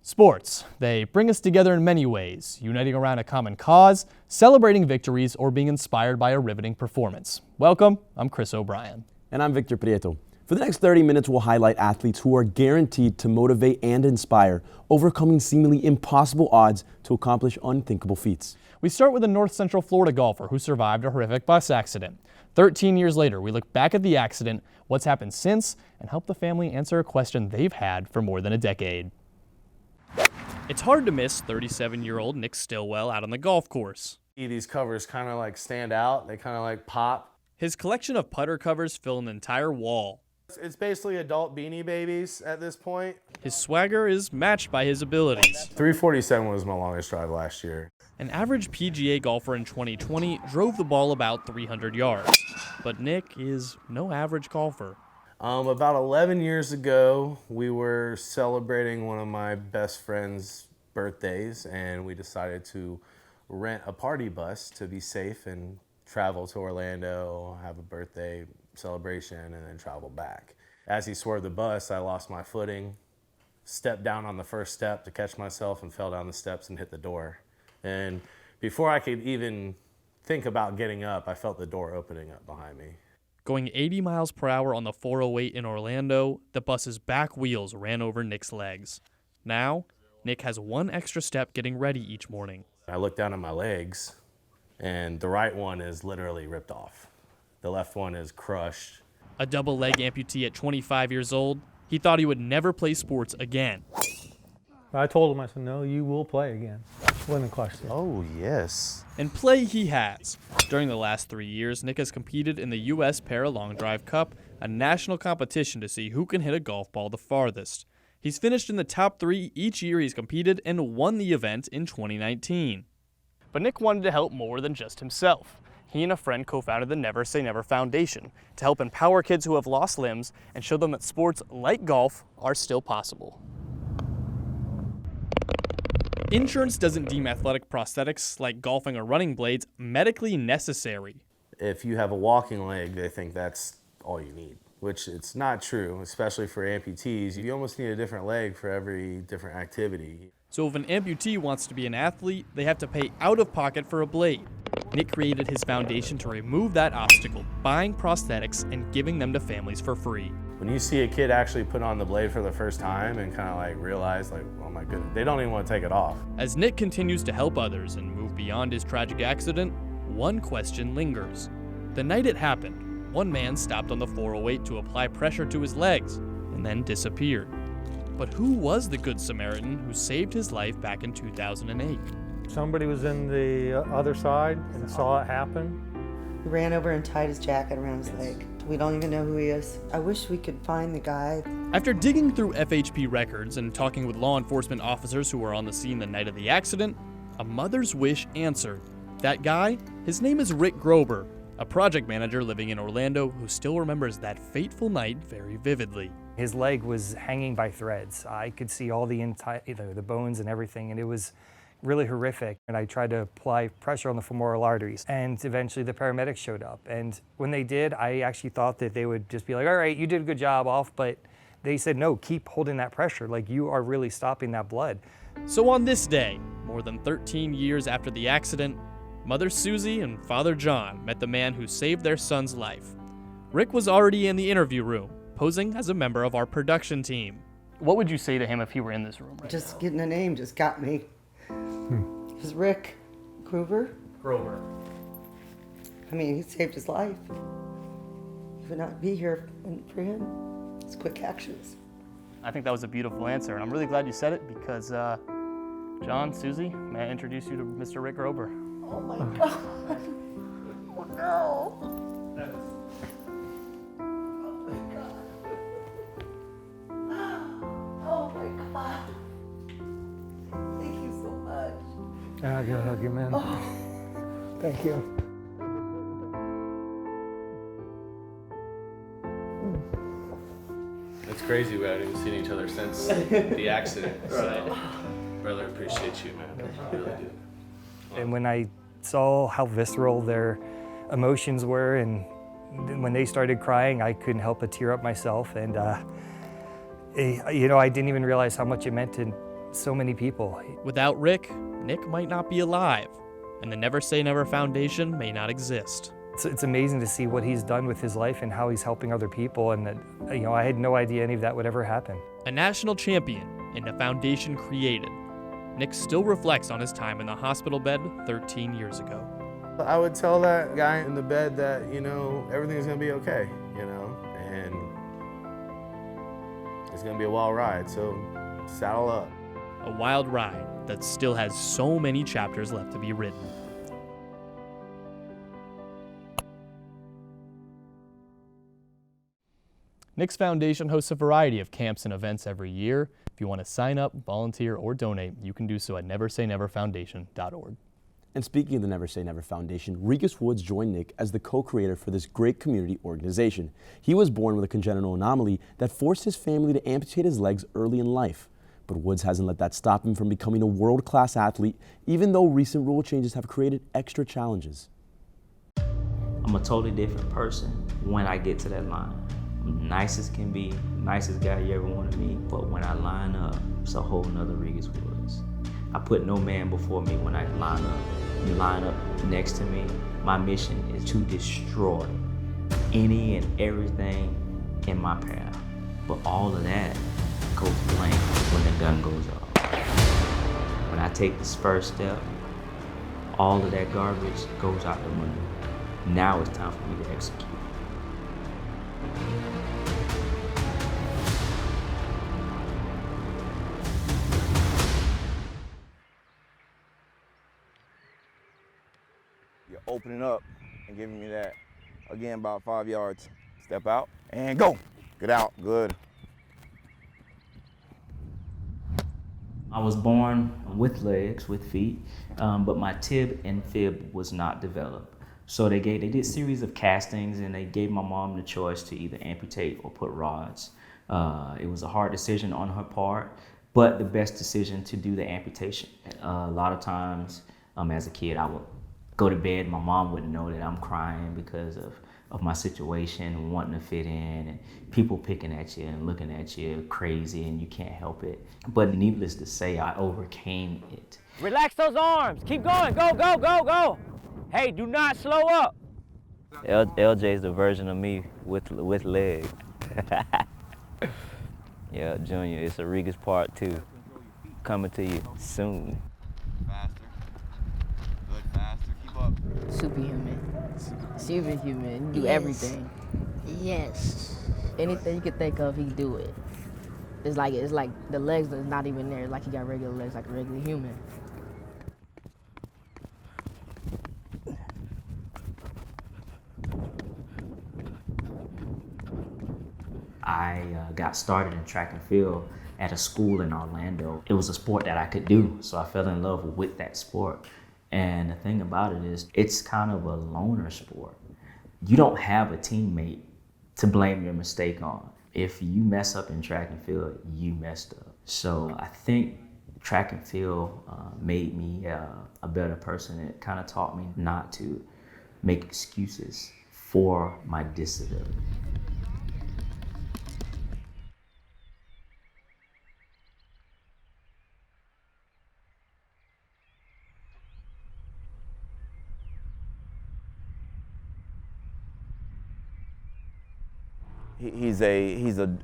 Sports. They bring us together in many ways, uniting around a common cause, celebrating victories, or being inspired by a riveting performance. Welcome, I'm Chris O'Brien. And I'm Victor Prieto. For the next 30 minutes, we'll highlight athletes who are guaranteed to motivate and inspire, overcoming seemingly impossible odds to accomplish unthinkable feats. We start with a North Central Florida golfer who survived a horrific bus accident. 13 years later, we look back at the accident, what's happened since, and help the family answer a question they've had for more than a decade. It's hard to miss 37-year-old Nick Stilwell out on the golf course. These covers kind of like stand out, they kind of like pop. His collection of putter covers fill an entire wall. It's basically adult Beanie Babies at this point. His swagger is matched by his abilities. 347 was my longest drive last year. An average PGA golfer in 2020 drove the ball about 300 yards, but Nick is no average golfer. About 11 years ago, we were celebrating one of my best friend's birthdays, and we decided to rent a party bus to be safe and travel to Orlando, have a birthday celebration, and then travel back. As he swerved the bus, I lost my footing, stepped down on the first step to catch myself, and fell down the steps and hit the door. And before I could even think about getting up, I felt the door opening up behind me. Going 80 miles per hour on the 408 in Orlando, the bus's back wheels ran over Nick's legs. Now, Nick has one extra step getting ready each morning. I looked down at my legs, and the right one is literally ripped off. The left one is crushed. A double leg amputee at 25 years old, he thought he would never play sports again. I told him, I said, no, you will play again. Wasn't a question. Oh, yes. And play he has. During the last 3 years, Nick has competed in the U.S. Para Long Drive Cup, a national competition to see who can hit a golf ball the farthest. He's finished in the top 3 each year he's competed and won the event in 2019. But Nick wanted to help more than just himself. He and a friend co-founded the Never Say Never Foundation to help empower kids who have lost limbs and show them that sports like golf are still possible. Insurance doesn't deem athletic prosthetics like golfing or running blades medically necessary. If you have a walking leg, they think that's all you need, which it's not true, especially for amputees. You almost need a different leg for every different activity. So if an amputee wants to be an athlete, they have to pay out of pocket for a blade. Nick created his foundation to remove that obstacle, buying prosthetics and giving them to families for free. When you see a kid actually put on the blade for the first time and kind of like realize like, oh my goodness, they don't even want to take it off. As Nick continues to help others and move beyond his tragic accident, one question lingers. The night it happened, one man stopped on the 408 to apply pressure to his legs and then disappeared. But who was the Good Samaritan who saved his life back in 2008? Somebody was in the other side and saw it happen. He ran over and tied his jacket around his leg. We don't even know who he is. I wish we could find the guy. After digging through FHP records and talking with law enforcement officers who were on the scene the night of the accident, a mother's wish answered. That guy, his name is Rick Grober, a project manager living in Orlando who still remembers that fateful night very vividly. His leg was hanging by threads. I could see all the bones and everything, and it was really horrific. And I tried to apply pressure on the femoral arteries, and eventually the paramedics showed up. And when they did, I actually thought that they would just be like, all right, you did a good job, off, but they said, no, keep holding that pressure. Like, you are really stopping that blood. So on this day, more than 13 years after the accident, Mother Susie and Father John met the man who saved their son's life. Rick was already in the interview room, posing as a member of our production team. What would you say to him if he were in this room right Just now? getting a name just got me. It was Rick Grover. I mean, he saved his life. He would not be here for him. It's quick actions. I think that was a beautiful answer, and I'm really glad you said it because, John, Susie, may I introduce you to Mr. Rick Grober? Oh my God. Oh no. Oh my God. Thank you so much. I gotta hug you, man. Oh. Thank you. It's crazy we haven't even seen each other since the accident. So, brother, appreciate you, man. I really do. And when I saw how visceral their emotions were, and when they started crying, I couldn't help but tear up myself. And I didn't even realize how much it meant to so many people. Without Rick, Nick might not be alive, and the Never Say Never Foundation may not exist. It's amazing to see what he's done with his life and how he's helping other people, and that, I had no idea any of that would ever happen. A national champion and a foundation created, Nick still reflects on his time in the hospital bed 13 years ago. I would tell that guy in the bed that, everything's gonna be okay, and it's gonna be a wild ride, so saddle up. A wild ride that still has so many chapters left to be written. Nick's Foundation hosts a variety of camps and events every year. If you want to sign up, volunteer, or donate, you can do so at neversayneverfoundation.org. And speaking of the Never Say Never Foundation, Regis Woods joined Nick as the co-creator for this great community organization. He was born with a congenital anomaly that forced his family to amputate his legs early in life. But Woods hasn't let that stop him from becoming a world-class athlete, even though recent rule changes have created extra challenges. I'm a totally different person when I get to that line. I'm nice as can be, nicest guy you ever want to meet, but when I line up, it's a whole nother Regis Woods. I put no man before me when I line up. You line up next to me, my mission is to destroy any and everything in my path. But all of that goes blank when the gun goes off. When I take this first step, all of that garbage goes out the window. Now it's time for me to execute. You're opening up and giving me that. Again, about 5 yards. Step out and go. Get out, good. I was born with legs, with feet, but my tib and fib was not developed. So they did a series of castings, and they gave my mom the choice to either amputate or put rods. It was a hard decision on her part, but the best decision to do the amputation. A lot of times, as a kid, I would go to bed, my mom wouldn't know that I'm crying because of my situation, wanting to fit in, and people picking at you and looking at you crazy, and you can't help it. But needless to say, I overcame it. Relax those arms. Keep going. Go, go, go, go. Hey, do not slow up. LJ is the version of me with legs. Yeah, Junior, it's a Regis Part 2 coming to you soon. Faster. Good, faster. Keep up. Superhuman. Superhuman. You do Yes. everything. Yes. Anything you could think of, he do it. It's like the legs is not even there. Like he got regular legs, like a regular human. I got started in track and field at a school in Orlando. It was a sport that I could do, so I fell in love with that sport. And the thing about it is, it's kind of a loner sport. You don't have a teammate to blame your mistake on. If you mess up in track and field, you messed up. So I think track and field made me a better person. It kind of taught me not to make excuses for my disability. He's a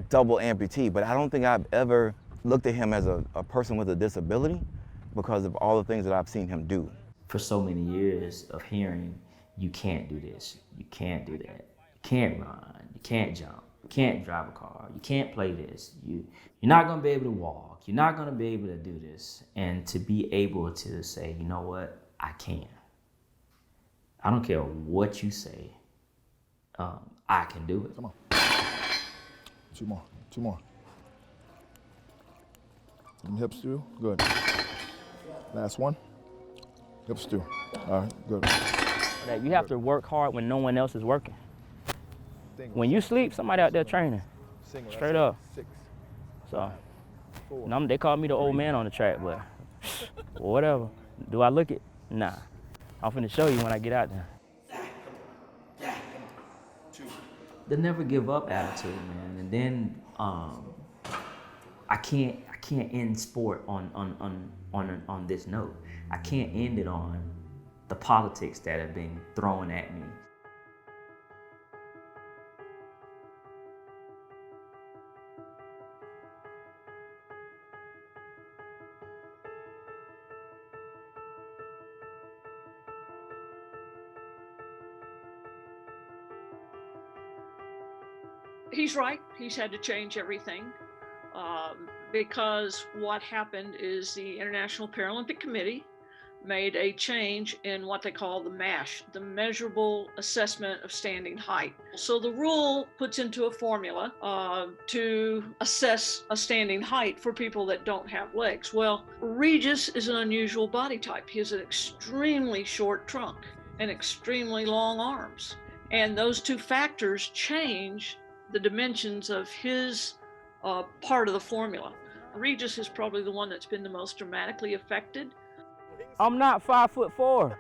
double amputee, but I don't think I've ever looked at him as a person with a disability because of all the things that I've seen him do. For so many years of hearing, you can't do this, you can't do that, you can't run, you can't jump, you can't drive a car, you can't play this, you're not gonna be able to walk, you're not gonna be able to do this. And to be able to say, you know what, I can. I don't care what you say, I can do it. Come on. Two more. And hips through, good. Last one. Hips through. All right, good. That you have to work hard when no one else is working. When you sleep, somebody out there training. Straight up. So, they call me the old man on the track, but whatever. Do I look it? Nah. I'm finna show you when I get out there. The never give up attitude, man. And then I can't can't end sport on this note. I can't end it on the politics that have been thrown at me. He's right. He's had to change everything because what happened is the International Paralympic Committee made a change in what they call the MASH, the Measurable Assessment of Standing Height. So the rule puts into a formula to assess a standing height for people that don't have legs. Well, Regis is an unusual body type. He has an extremely short trunk and extremely long arms. And those two factors change the dimensions of his part of the formula. Regis is probably the one that's been the most dramatically affected. I'm not 5'4".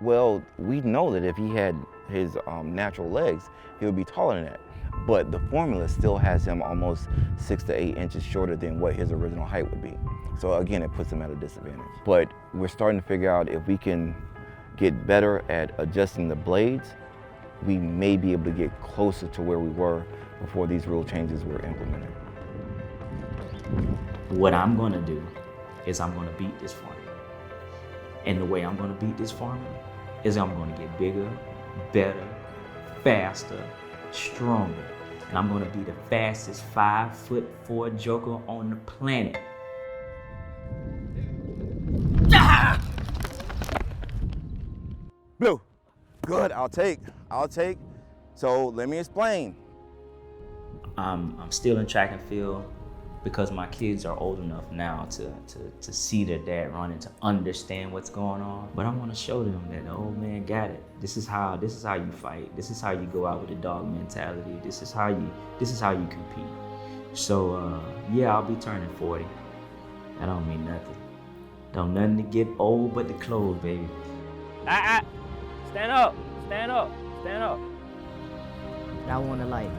Well, we know that if he had his natural legs, he would be taller than that. But the formula still has him almost 6 to 8 inches shorter than what his original height would be. So again, it puts him at a disadvantage. But we're starting to figure out if we can get better at adjusting the blades, we may be able to get closer to where we were before these rule changes were implemented. What I'm gonna do is I'm gonna beat this formula. And the way I'm gonna beat this formula is I'm gonna get bigger, better, faster, stronger. And I'm gonna be the fastest 5'4" joker on the planet. Blue, good, I'll take. So let me explain. I'm still in track and field because my kids are old enough now to see their dad running, to understand what's going on. But I want to show them that the old man got it. This is how you fight. This is how you go out with a dog mentality. This is how you compete. So yeah, I'll be turning 40. That don't mean nothing. Don't nothing to get old but the clothes, baby. Stand up, stand up, stand up. I want to like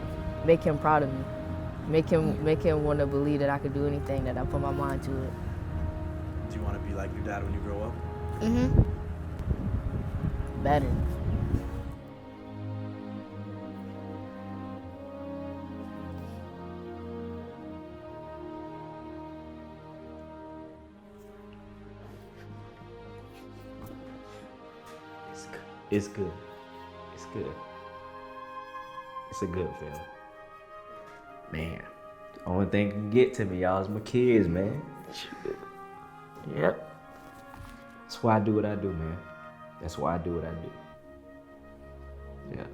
make him proud of me. Make him want to believe that I could do anything that I put my mind to it. Do you want to be like your dad when you grow up? Mm-hmm. Better. It's good. It's good. It's a good feeling. Man, the only thing that can get to me, y'all, is my kids, man. Shit. Yep. That's why I do what I do, man. That's why I do what I do. Yeah.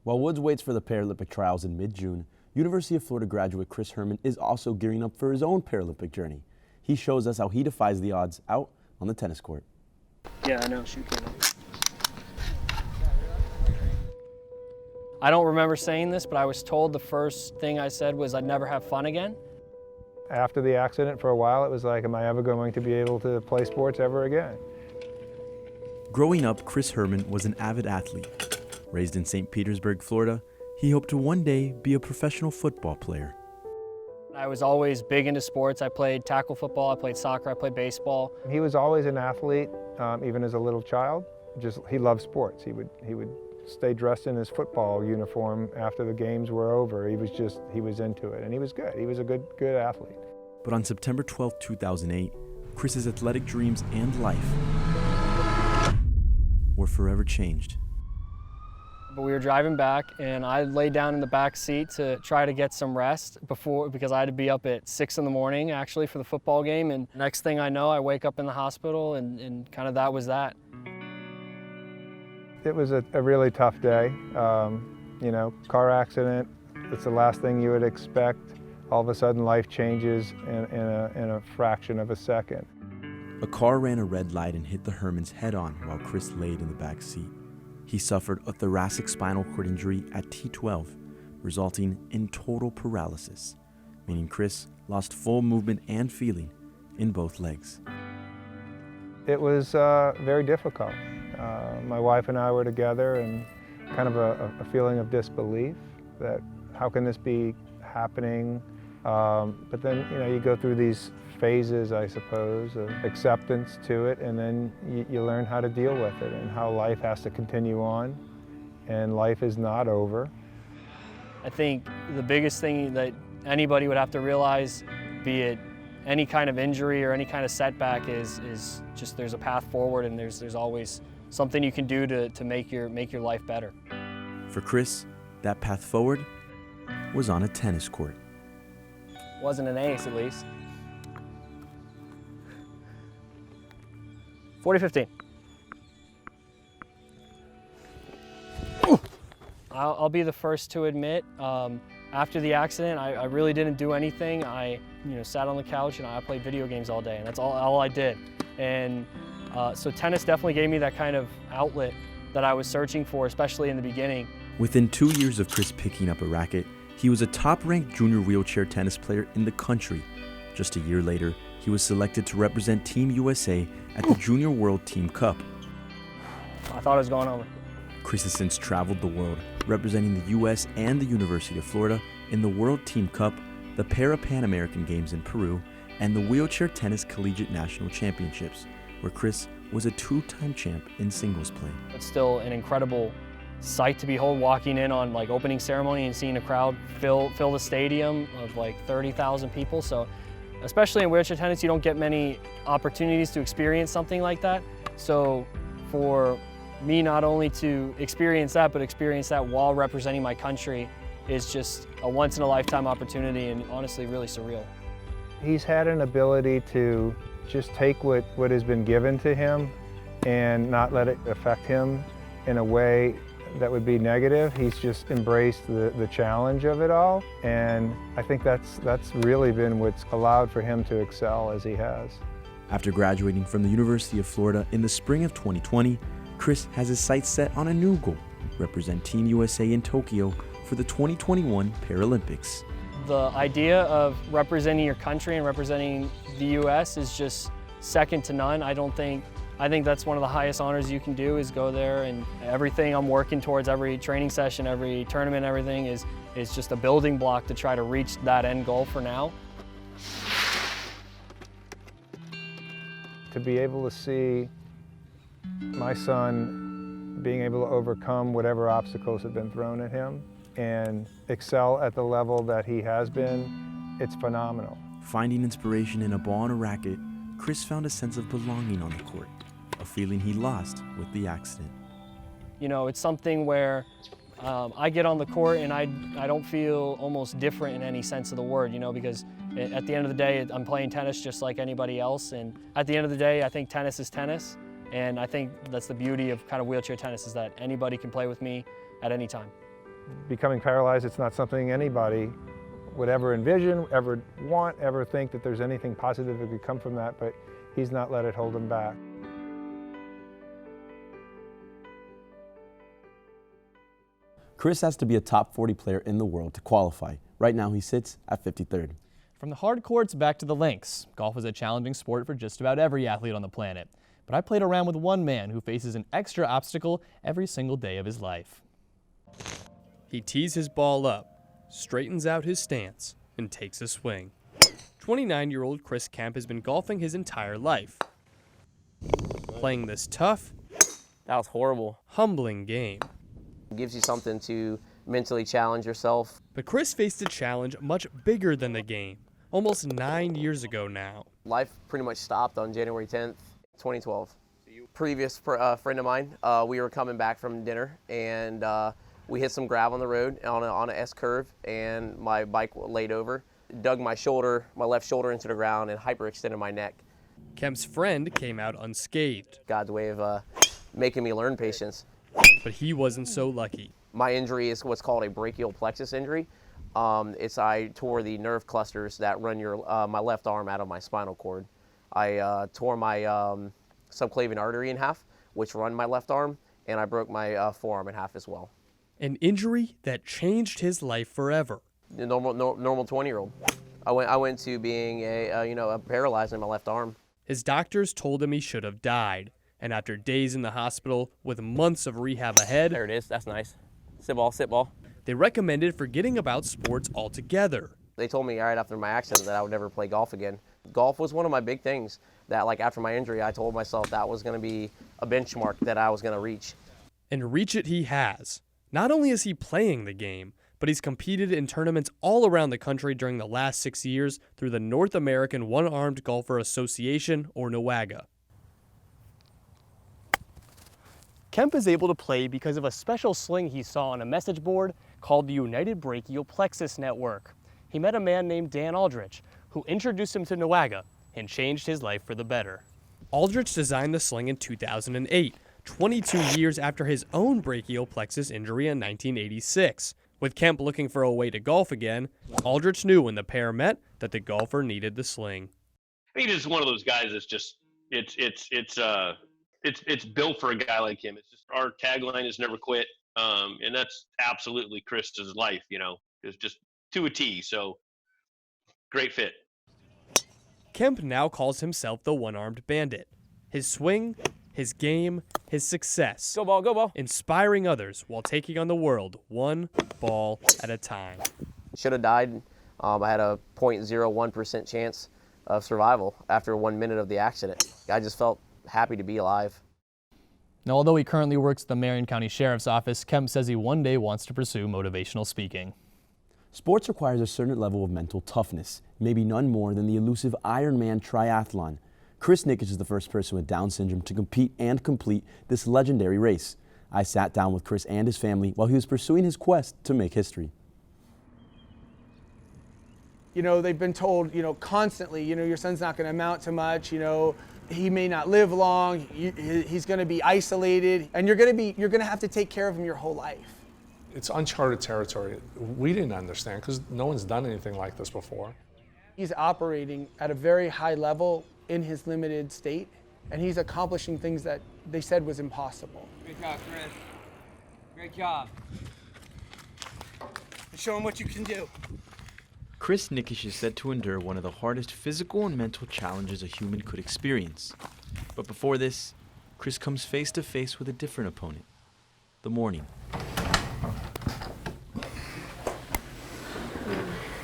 While Woods waits for the Paralympic trials in mid-June, University of Florida graduate Chris Herman is also gearing up for his own Paralympic journey. He shows us how he defies the odds out on the tennis court. Yeah, I know. Shoot. I don't remember saying this, but I was told the first thing I said was I'd never have fun again. After the accident, for a while, it was like, am I ever going to be able to play sports ever again? Growing up, Chris Herman was an avid athlete. Raised in St. Petersburg, Florida, he hoped to one day be a professional football player. I was always big into sports. I played tackle football, I played soccer, I played baseball. He was always an athlete, even as a little child. He loved sports. He would stay dressed in his football uniform after the games were over. He was into it, and he was good. He was a good athlete. But on September 12, 2008, Chris's athletic dreams and life were forever changed. But we were driving back, and I laid down in the back seat to try to get some rest because I had to be up at 6 in the morning, actually, for the football game. And next thing I know, I wake up in the hospital, and kind of that was that. It was a really tough day. You know, car accident, it's the last thing you would expect. All of a sudden, life changes in a fraction of a second. A car ran a red light and hit the Hermans head-on while Chris laid in the back seat. He suffered a thoracic spinal cord injury at T12, resulting in total paralysis, meaning Chris lost full movement and feeling in both legs. It was very difficult. My wife and I were together, and kind of a feeling of disbelief that how can this be happening? But then, you go through these phases, I suppose, of acceptance to it, and then you learn how to deal with it and how life has to continue on, and life is not over. I think the biggest thing that anybody would have to realize, be it any kind of injury or any kind of setback, is just there's a path forward, and there's always something you can do to make your life better. For Chris, that path forward was on a tennis court. Wasn't an ace, at least. 40-15. I'll be the first to admit, after the accident, I really didn't do anything. I sat on the couch and I played video games all day, and that's all I did. And so tennis definitely gave me that kind of outlet that I was searching for, especially in the beginning. Within 2 years of Chris picking up a racket, he was a top-ranked junior wheelchair tennis player in the country. Just a year later, he was selected to represent Team USA at the Junior World Team Cup. I thought it was going over. Chris has since traveled the world, representing the U.S. and the University of Florida in the World Team Cup, the Para-Pan American Games in Peru, and the Wheelchair Tennis Collegiate National Championships, where Chris was a two-time champ in singles play. It's still an incredible sight to behold, walking in on opening ceremony and seeing a crowd fill the stadium of 30,000 people. So especially in wheelchair tennis, you don't get many opportunities to experience something like that. So for me not only to experience that, but experience that while representing my country is just a once-in-a-lifetime opportunity, and honestly really surreal. He's had an ability to just take what has been given to him and not let it affect him in a way that would be negative. He's just embraced the challenge of it all, and I think that's really been what's allowed for him to excel as he has. After graduating from the University of Florida in the spring of 2020, Chris has his sights set on a new goal: represent Team USA in Tokyo for the 2021 Paralympics. The idea of representing your country and representing the U.S. is just second to none. I think that's one of the highest honors you can do, is go there, and everything I'm working towards, every training session, every tournament, everything is just a building block to try to reach that end goal for now. To be able to see my son being able to overcome whatever obstacles have been thrown at him and excel at the level that he has been, it's phenomenal. Finding inspiration in a ball and a racket, Chris found a sense of belonging on the court, a feeling he lost with the accident. It's something where I get on the court and I don't feel almost different in any sense of the word, because at the end of the day, I'm playing tennis just like anybody else, and at the end of the day, I think tennis is tennis, and I think that's the beauty of kind of wheelchair tennis, is that anybody can play with me at any time. Becoming paralyzed, it's not something anybody would ever envision, ever want, ever think that there's anything positive that could come from that, but he's not let it hold him back. Chris has to be a top 40 player in the world to qualify. Right now he sits at 53rd. From the hard courts back to the links, golf is a challenging sport for just about every athlete on the planet. But I played around with one man who faces an extra obstacle every single day of his life. He tees his ball up, straightens out his stance, and takes a swing. 29-year-old Chris Kemp has been golfing his entire life, playing this tough, that was horrible, humbling game. It gives you something to mentally challenge yourself. But Chris faced a challenge much bigger than the game, almost 9 years ago now. Life pretty much stopped on January 10th, 2012. Previous friend of mine, we were coming back from dinner, and we hit some gravel on the road on an S-curve, and my bike laid over, dug my left shoulder into the ground, and hyperextended my neck. Kemp's friend came out unscathed. God's way of making me learn patience. But he wasn't so lucky. My injury is what's called a brachial plexus injury. I tore the nerve clusters that run my left arm out of my spinal cord. I tore my subclavian artery in half, which run my left arm, and I broke my forearm in half as well. An injury that changed his life forever. The normal 20-year-old. I went to being a paralyzed in my left arm. His doctors told him he should have died. And after days in the hospital with months of rehab ahead, there it is, that's nice. Sit ball, sit ball. They recommended forgetting about sports altogether. They told me right after my accident that I would never play golf again. Golf was one of my big things that, like, after my injury, I told myself that was going to be a benchmark that I was going to reach. And reach it he has. Not only is he playing the game, but he's competed in tournaments all around the country during the last 6 years through the North American One-Armed Golfer Association, or NOAGA. Kemp is able to play because of a special sling he saw on a message board called the United Brachial Plexus Network. He met a man named Dan Aldrich, who introduced him to NOAGA and changed his life for the better. Aldrich designed the sling in 2008, 22 years after his own brachial plexus injury in 1986. With Kemp looking for a way to golf again, Aldrich knew when the pair met that the golfer needed the sling. I think he's just one of those guys that's just it's built for a guy like him. It's just our tagline is never quit, and that's absolutely Chris's life. You know, it's just to a T. So great fit. Kemp now calls himself the One-Armed Bandit. His swing, his game, his success. Go ball, go ball. Inspiring others while taking on the world one ball at a time. Should have died. I had a 0.01% chance of survival after 1 minute of the accident. I just felt happy to be alive. Now, although he currently works at the Marion County Sheriff's Office, Kemp says he one day wants to pursue motivational speaking. Sports requires a certain level of mental toughness, maybe none more than the elusive Ironman triathlon. Chris Nikic is the first person with Down syndrome to compete and complete this legendary race. I sat down with Chris and his family while he was pursuing his quest to make history. You know, they've been told, constantly, your son's not going to amount to much, he may not live long, he's going to be isolated, and you're going to have to take care of him your whole life. It's uncharted territory. We didn't understand because no one's done anything like this before. He's operating at a very high level in his limited state, and he's accomplishing things that they said was impossible. Great job, Chris. Great job. Show him what you can do. Chris Nikic is said to endure one of the hardest physical and mental challenges a human could experience. But before this, Chris comes face to face with a different opponent, the morning.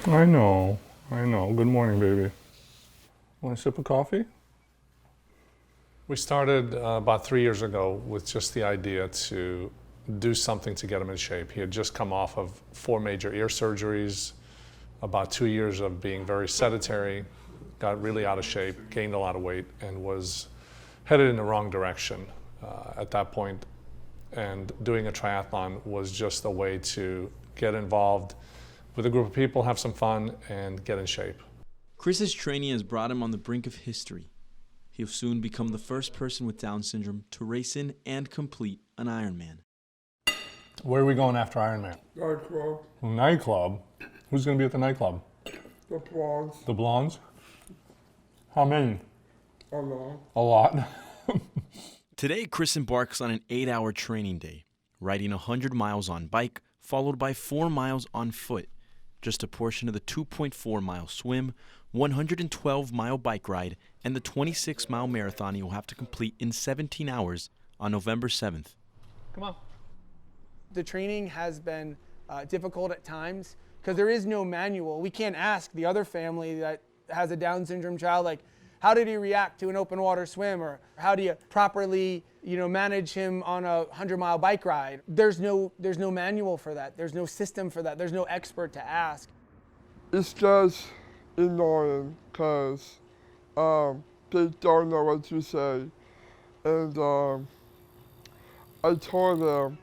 I know. Good morning, baby. Want a sip of coffee? We started about 3 years ago with just the idea to do something to get him in shape. He had just come off of 4 major ear surgeries, about 2 years of being very sedentary, got really out of shape, gained a lot of weight, and was headed in the wrong direction at that point. And doing a triathlon was just a way to get involved with a group of people, have some fun, and get in shape. Chris's training has brought him on the brink of history. He'll soon become the first person with Down syndrome to race in and complete an Ironman. Where are we going after Ironman? Nightclub. Nightclub? Who's going to be at the nightclub? The Blondes. The Blondes? How many? A lot. A lot. Today, Chris embarks on an 8-hour training day, riding 100 miles on bike, followed by 4 miles on foot. Just a portion of the 2.4-mile swim, 112-mile bike ride, and the 26-mile marathon you'll have to complete in 17 hours on November 7th. Come on. The training has been difficult at times because there is no manual. We can't ask the other family that has a Down syndrome child, like, how did he react to an open water swim, or how do you properly, manage him on a 100-mile bike ride? There's no manual for that. There's no system for that. There's no expert to ask. It's just annoying because they don't know what to say. And I told them,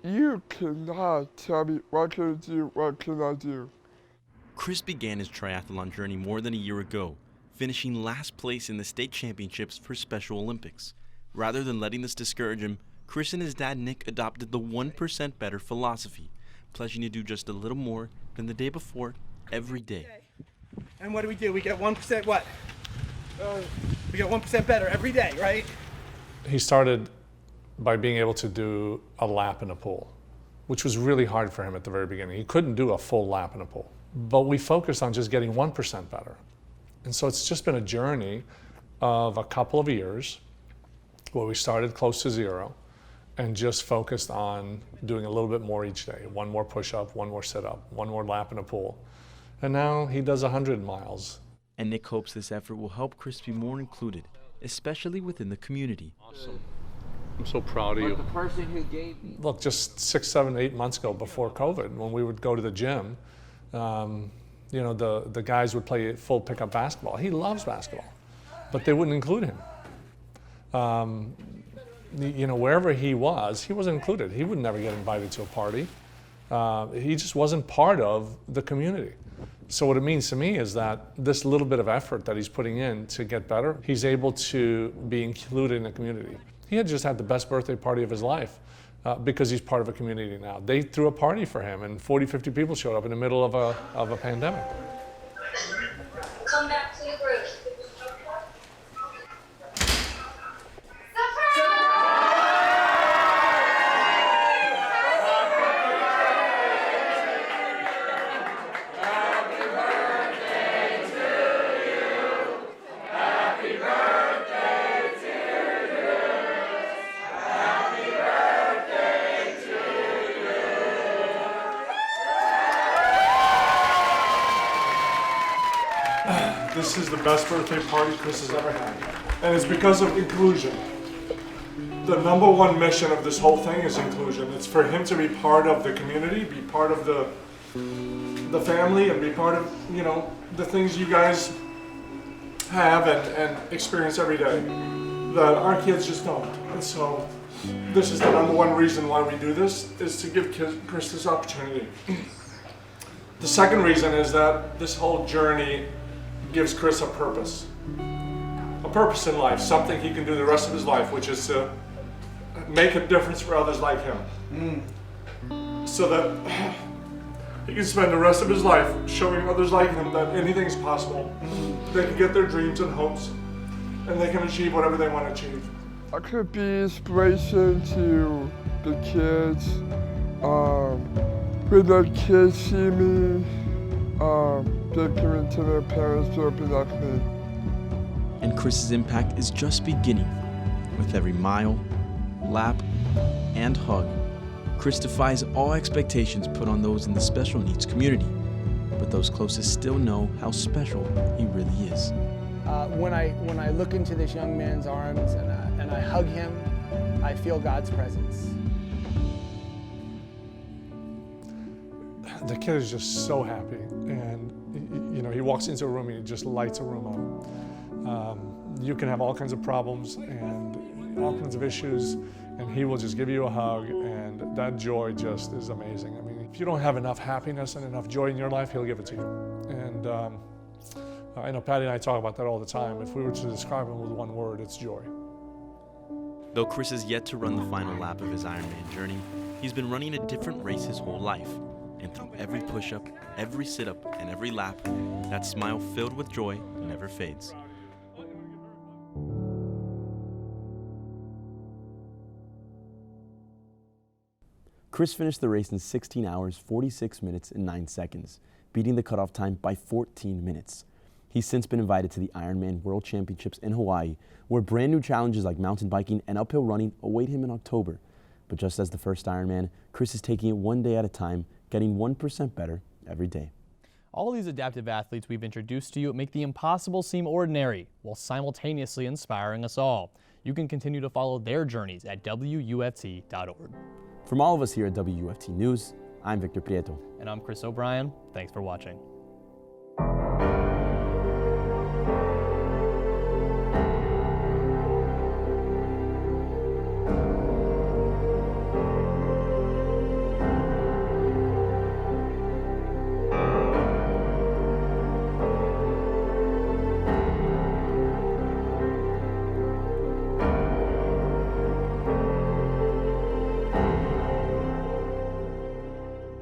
you cannot tell me what can I do, what can I do. Chris began his triathlon journey more than a year ago, finishing last place in the state championships for Special Olympics. Rather than letting this discourage him, Chris and his dad Nick adopted the 1% better philosophy, pledging to do just a little more than the day before every day. And what do? We get 1% what? We get 1% better every day, right? He started by being able to do a lap in a pool, which was really hard for him at the very beginning. He couldn't do a full lap in a pool. But we focused on just getting 1% better. And so it's just been a journey of a couple of years where we started close to 0 and just focused on doing a little bit more each day. One more push-up, one more sit-up, one more lap in a pool. And now he does 100 miles. And Nick hopes this effort will help Chris be more included, especially within the community. Awesome. I'm so proud of you. The person who gave me. Look, just 6, 7, 8 months ago before COVID, when we would go to the gym, you know, the guys would play full pickup basketball. He loves basketball, but they wouldn't include him. You know, wherever he wasn't included. He would never get invited to a party. He just wasn't part of the community. So what it means to me is that this little bit of effort that he's putting in to get better, he's able to be included in the community. He had just had the best birthday party of his life because he's part of a community now. They threw a party for him and 40, 50 people showed up in the middle of a pandemic. Come back to the group. This is the best birthday party Chris has ever had. And it's because of inclusion. The number one mission of this whole thing is inclusion. It's for him to be part of the community, be part of the family, and be part of, you know, the things you guys have and experience every day that our kids just don't. And so this is the number one reason why we do this, is to give Chris this opportunity. The second reason is that this whole journey gives Chris a purpose in life, something he can do the rest of his life, which is to make a difference for others like him. So that he can spend the rest of his life showing others like him that anything's possible. They can get their dreams and hopes, and they can achieve whatever they want to achieve. I could be inspiration to the kids. When the kids see me, they're giving to their parents, they'll be like me. And Chris's impact is just beginning. With every mile, lap, and hug, Chris defies all expectations put on those in the special needs community. But those closest still know how special he really is. When I look into this young man's arms and I hug him, I feel God's presence. The kid is just so happy, and you know, he walks into a room and he just lights a room up. You can have all kinds of problems and all kinds of issues, and he will just give you a hug, and that joy just is amazing. I mean, if you don't have enough happiness and enough joy in your life, he'll give it to you. And I know Patty and I talk about that all the time. If we were to describe him with one word, it's joy. Though Chris has yet to run the final lap of his Ironman journey, he's been running a different race his whole life. And through every push-up, every sit-up, and every lap, that smile filled with joy never fades. Chris finished the race in 16 hours, 46 minutes, and 9 seconds, beating the cutoff time by 14 minutes. He's since been invited to the Ironman World Championships in Hawaii, where brand new challenges like mountain biking and uphill running await him in October. But just as the first Ironman, Chris is taking it one day at a time, getting 1% better every day. All these adaptive athletes we've introduced to you make the impossible seem ordinary, while simultaneously inspiring us all. You can continue to follow their journeys at WUFT.org. From all of us here at WUFT News, I'm Victor Prieto. And I'm Chris O'Brien. Thanks for watching.